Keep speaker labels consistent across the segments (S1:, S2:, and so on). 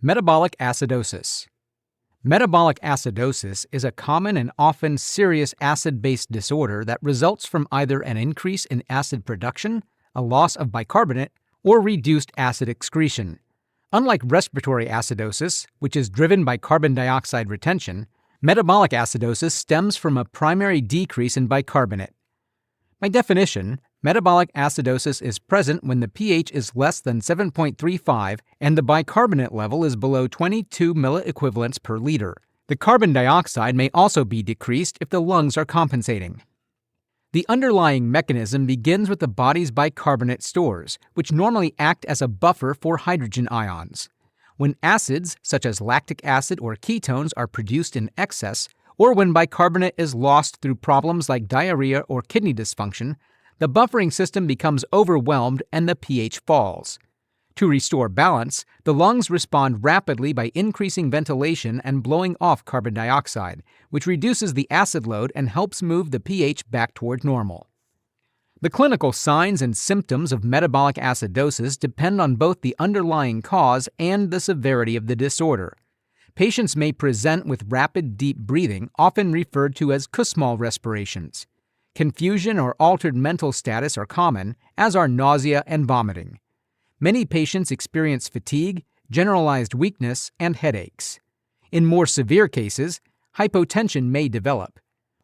S1: Metabolic acidosis. Metabolic acidosis is a common and often serious acid-based disorder that results from either an increase in acid production, a loss of bicarbonate, or reduced acid excretion. Unlike respiratory acidosis, which is driven by carbon dioxide retention, metabolic acidosis stems from a primary decrease in bicarbonate. By definition, metabolic acidosis is present when the pH is less than 7.35 and the bicarbonate level is below 22 milliequivalents per liter. The carbon dioxide may also be decreased if the lungs are compensating. The underlying mechanism begins with the body's bicarbonate stores, which normally act as a buffer for hydrogen ions. When acids, such as lactic acid or ketones, are produced in excess, or when bicarbonate is lost through problems like diarrhea or kidney dysfunction, the buffering system becomes overwhelmed and the pH falls. To restore balance, the lungs respond rapidly by increasing ventilation and blowing off carbon dioxide, which reduces the acid load and helps move the pH back toward normal. The clinical signs and symptoms of metabolic acidosis depend on both the underlying cause and the severity of the disorder. Patients may present with rapid, deep breathing, often referred to as Kussmaul respirations. Confusion or altered mental status are common, as are nausea and vomiting. Many patients experience fatigue, generalized weakness, and headaches. In more severe cases, hypotension may develop.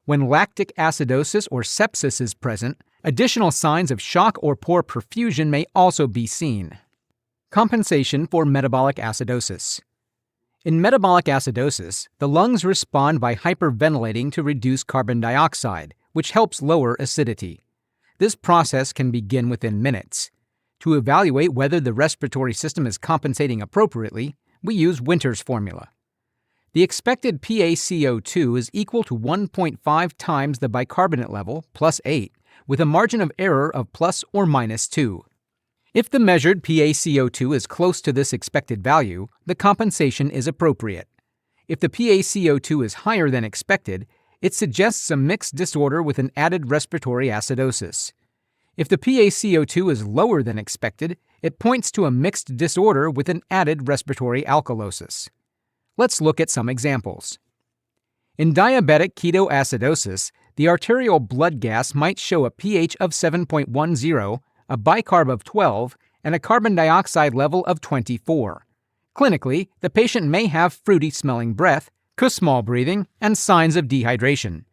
S1: When lactic acidosis or sepsis is present, additional signs of shock or poor perfusion may also be seen. Compensation for metabolic acidosis. In metabolic acidosis, the lungs respond by hyperventilating to reduce carbon dioxide, which helps lower acidity. This process can begin within minutes. To evaluate whether the respiratory system is compensating appropriately, we use Winter's formula. The expected PaCO₂ is equal to 1.5 times the bicarbonate level, plus 8, with a margin of error of plus or minus 2. If the measured PaCO₂ is close to this expected value, the compensation is appropriate. If the PaCO₂ is higher than expected, it suggests a mixed disorder with an added respiratory acidosis. If the PaCO₂ is lower than expected, it points to a mixed disorder with an added respiratory alkalosis. Let's look at some examples. In diabetic ketoacidosis, the arterial blood gas might show a pH of 7.10, a bicarb of 12, and a carbon dioxide level of 24. Clinically, the patient may have fruity-smelling breath, Kussmaul breathing, and signs of dehydration.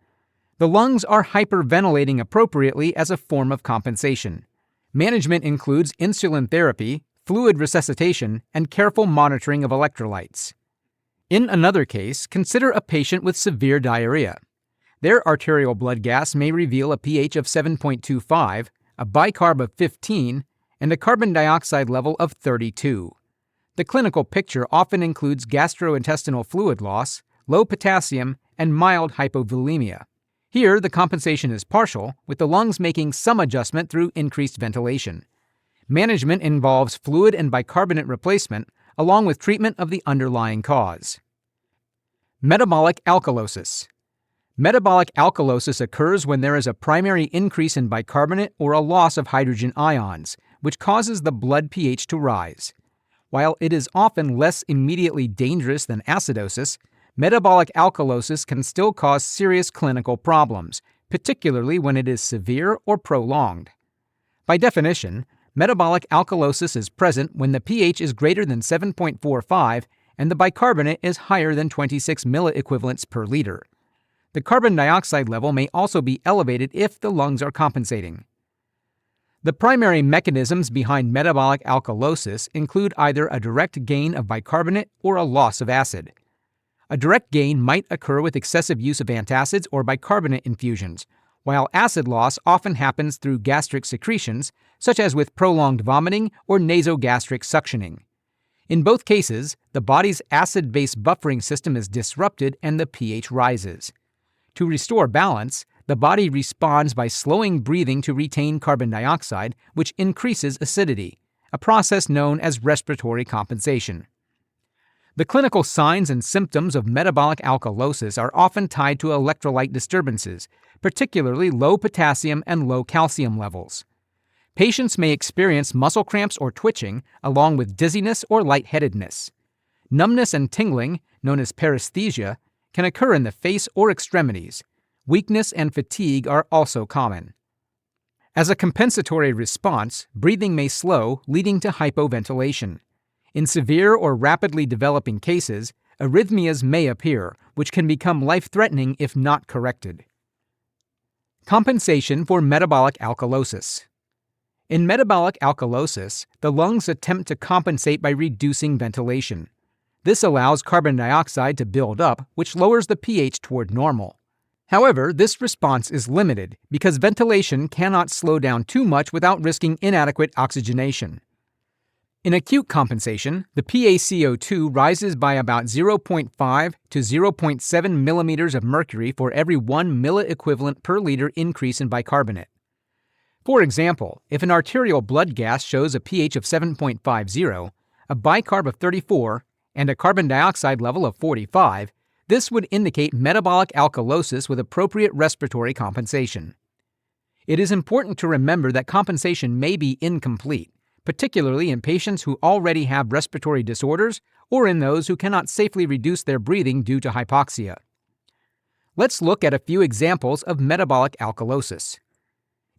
S1: The lungs are hyperventilating appropriately as a form of compensation. Management includes insulin therapy, fluid resuscitation, and careful monitoring of electrolytes. In another case, consider a patient with severe diarrhea. Their arterial blood gas may reveal a pH of 7.25, a bicarb of 15, and a carbon dioxide level of 32. The clinical picture often includes gastrointestinal fluid loss, low potassium, and mild hypovolemia. Here, the compensation is partial, with the lungs making some adjustment through increased ventilation. Management involves fluid and bicarbonate replacement, along with treatment of the underlying cause. Metabolic alkalosis. Metabolic alkalosis occurs when there is a primary increase in bicarbonate or a loss of hydrogen ions, which causes the blood pH to rise. While it is often less immediately dangerous than acidosis, metabolic alkalosis can still cause serious clinical problems, particularly when it is severe or prolonged. By definition, metabolic alkalosis is present when the pH is greater than 7.45 and the bicarbonate is higher than 26 milliequivalents per liter. The carbon dioxide level may also be elevated if the lungs are compensating. The primary mechanisms behind metabolic alkalosis include either a direct gain of bicarbonate or a loss of acid. A direct gain might occur with excessive use of antacids or bicarbonate infusions, while acid loss often happens through gastric secretions, such as with prolonged vomiting or nasogastric suctioning. In both cases, the body's acid-base buffering system is disrupted and the pH rises. To restore balance, the body responds by slowing breathing to retain carbon dioxide, which increases acidity, a process known as respiratory compensation. The clinical signs and symptoms of metabolic alkalosis are often tied to electrolyte disturbances, particularly low potassium and low calcium levels. Patients may experience muscle cramps or twitching, along with dizziness or lightheadedness. Numbness and tingling, known as paresthesia, can occur in the face or extremities. Weakness and fatigue are also common. As a compensatory response, breathing may slow, leading to hypoventilation. In severe or rapidly developing cases, arrhythmias may appear, which can become life-threatening if not corrected. Compensation for metabolic alkalosis. In metabolic alkalosis, the lungs attempt to compensate by reducing ventilation. This allows carbon dioxide to build up, which lowers the pH toward normal. However, this response is limited because ventilation cannot slow down too much without risking inadequate oxygenation. In acute compensation, the PaCO₂ rises by about 0.5 to 0.7 millimeters of mercury for every 1 milliequivalent per liter increase in bicarbonate. For example, if an arterial blood gas shows a pH of 7.50, a bicarb of 34, and a carbon dioxide level of 45, this would indicate metabolic alkalosis with appropriate respiratory compensation. It is important to remember that compensation may be incomplete, particularly in patients who already have respiratory disorders or in those who cannot safely reduce their breathing due to hypoxia. Let's look at a few examples of metabolic alkalosis.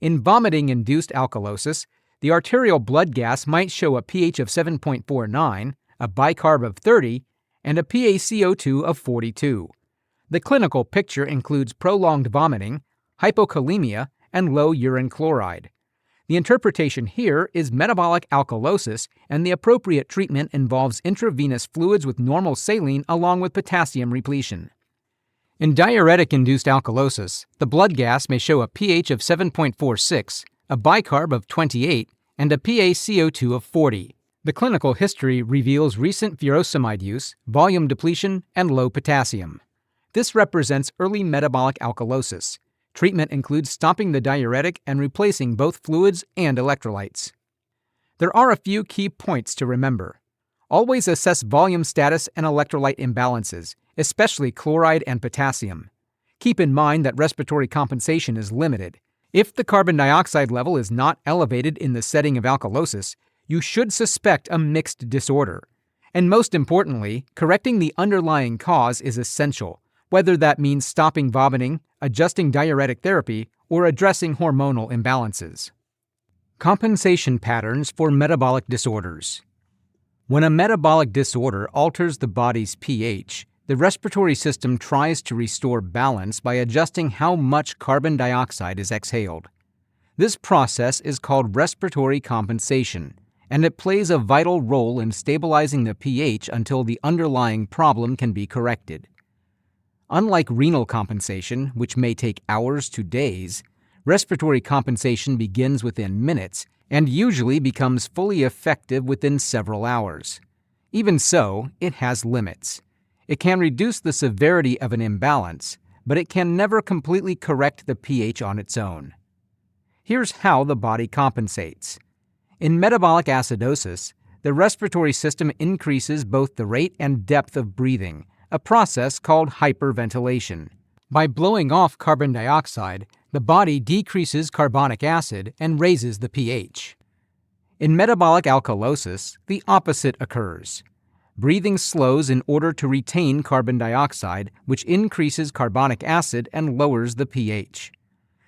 S1: In vomiting-induced alkalosis, the arterial blood gas might show a pH of 7.49, a bicarb of 30, and a PaCO₂ of 42. The clinical picture includes prolonged vomiting, hypokalemia, and low urine chloride. The interpretation here is metabolic alkalosis, and the appropriate treatment involves intravenous fluids with normal saline along with potassium repletion. In diuretic-induced alkalosis, the blood gas may show a pH of 7.46, a bicarb of 28, and a PaCO₂ of 40. The clinical history reveals recent furosemide use, volume depletion, and low potassium. This represents early metabolic alkalosis. Treatment includes stopping the diuretic and replacing both fluids and electrolytes. There are a few key points to remember. Always assess volume status and electrolyte imbalances, especially chloride and potassium. Keep in mind that respiratory compensation is limited. If the carbon dioxide level is not elevated in the setting of alkalosis, you should suspect a mixed disorder. And most importantly, correcting the underlying cause is essential, whether that means stopping vomiting, adjusting diuretic therapy, or addressing hormonal imbalances. Compensation patterns for metabolic disorders. When a metabolic disorder alters the body's pH, the respiratory system tries to restore balance by adjusting how much carbon dioxide is exhaled. This process is called respiratory compensation, and it plays a vital role in stabilizing the pH until the underlying problem can be corrected. Unlike renal compensation, which may take hours to days, respiratory compensation begins within minutes and usually becomes fully effective within several hours. Even so, it has limits. It can reduce the severity of an imbalance, but it can never completely correct the pH on its own. Here's how the body compensates. In metabolic acidosis, the respiratory system increases both the rate and depth of breathing, a process called hyperventilation. By blowing off carbon dioxide, the body decreases carbonic acid and raises the pH. In metabolic alkalosis, the opposite occurs. Breathing slows in order to retain carbon dioxide, which increases carbonic acid and lowers the pH.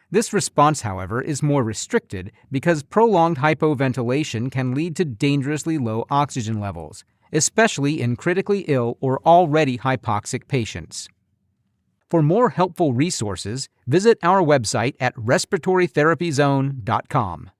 S1: This response, however, is more restricted because prolonged hypoventilation can lead to dangerously low oxygen levels, especially in critically ill or already hypoxic patients. For more helpful resources, visit our website at respiratorytherapyzone.com.